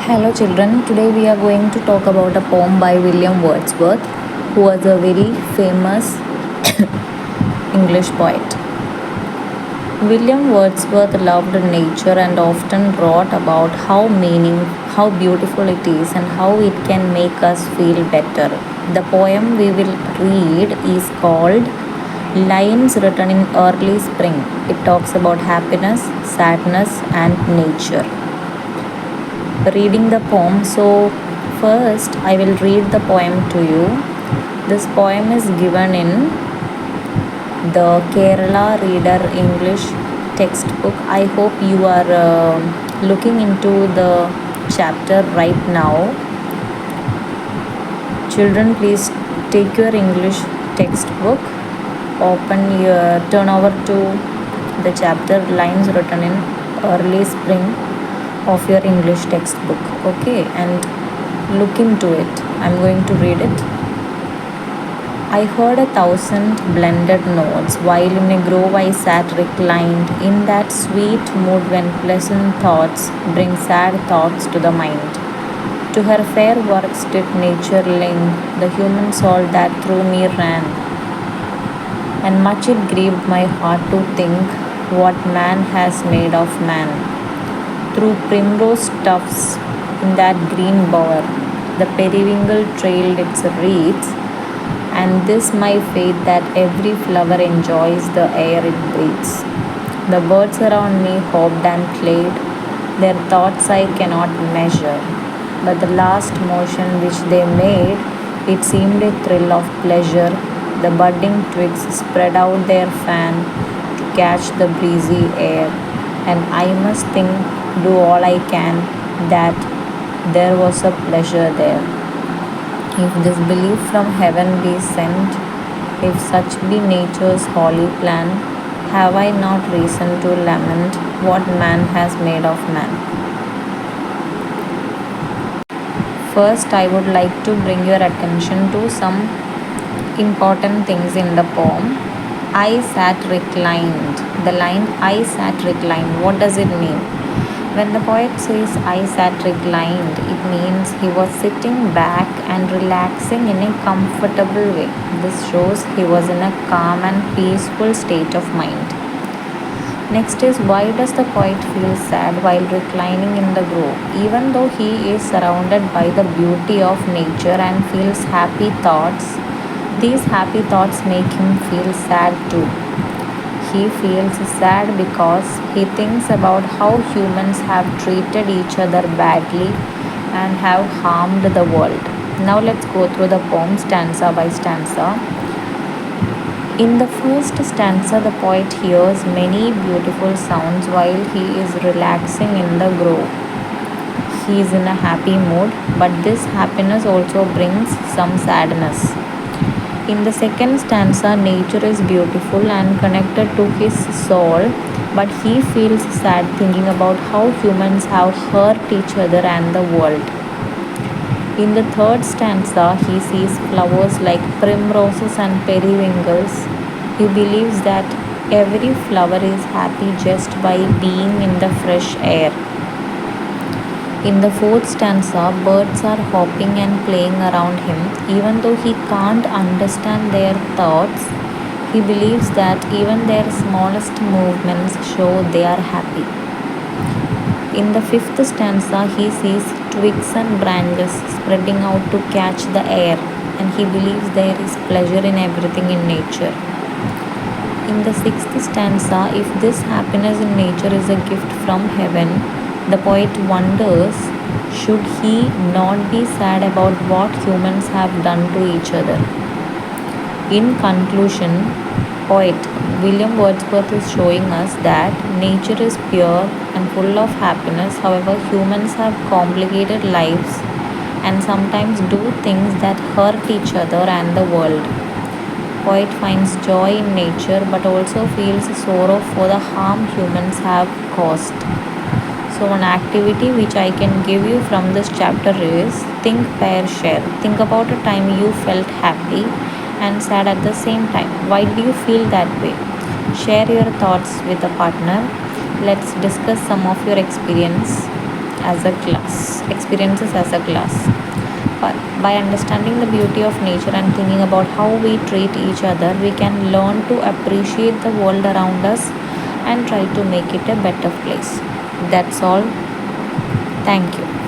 Hello, children. Today we are going to talk about a poem by William Wordsworth, who was a very famous English poet. William Wordsworth loved nature and often wrote about how beautiful it is, and how it can make us feel better. The poem we will read is called Lines Written in Early Spring. It talks about happiness, sadness, and nature. Reading the poem. So, first I will read the poem to you. This poem is given in the Kerala Reader English textbook. I hope you are looking into the chapter right now. Children, please take your English textbook, turn over to the chapter Lines Written in Early Spring of your English textbook, okay, and look into it. I'm going to read it. I heard 1,000 blended notes while in a grove I sat reclined, in that sweet mood when pleasant thoughts bring sad thoughts to the mind. To her fair works did nature link the human soul that through me ran, and much it grieved my heart to think what man has made of man. Through primrose tufts in that green bower, the periwinkle trailed its wreaths, and this my faith that every flower enjoys the air it breathes. The birds around me hopped and played, their thoughts I cannot measure, but the last motion which they made, it seemed a thrill of pleasure. The budding twigs spread out their fan to catch the breezy air, and I must think, do all I can, that there was a pleasure there. If this belief from heaven be sent, if such be nature's holy plan, have I not reason to lament what man has made of man? First, I would like to bring your attention to some important things in the poem. I sat reclined. The line I sat reclined, what does it mean? When the poet says I sat reclined, it means he was sitting back and relaxing in a comfortable way. This shows he was in a calm and peaceful state of mind. Next is, why does the poet feel sad while reclining in the grove? Even though he is surrounded by the beauty of nature and feels happy thoughts, these happy thoughts make him feel sad too. He feels sad because he thinks about how humans have treated each other badly and have harmed the world. Now let's go through the poem stanza by stanza. In the first stanza, the poet hears many beautiful sounds while he is relaxing in the grove. He is in a happy mood, but this happiness also brings some sadness. In the second stanza, nature is beautiful and connected to his soul, but he feels sad thinking about how humans have hurt each other and the world. In the third stanza, he sees flowers like primroses and periwinkles. He believes that every flower is happy just by being in the fresh air. In the fourth stanza, birds are hopping and playing around him. Even though he can't understand their thoughts, he believes that even their smallest movements show they are happy. In the fifth stanza, he sees twigs and branches spreading out to catch the air, and he believes there is pleasure in everything in nature. In the sixth stanza, if this happiness in nature is a gift from heaven, the poet wonders, should he not be sad about what humans have done to each other? In conclusion, poet William Wordsworth is showing us that nature is pure and full of happiness. However, humans have complicated lives and sometimes do things that hurt each other and the world. Poet finds joy in nature but also feels sorrow for the harm humans have caused. So, one activity which I can give you from this chapter is think, pair, share. Think about a time you felt happy and sad at the same time. Why do you feel that way? Share your thoughts with a partner. Let's discuss some of your experience as a class, experiences as a class. But by understanding the beauty of nature and thinking about how we treat each other, we can learn to appreciate the world around us and try to make it a better place. That's all. Thank you.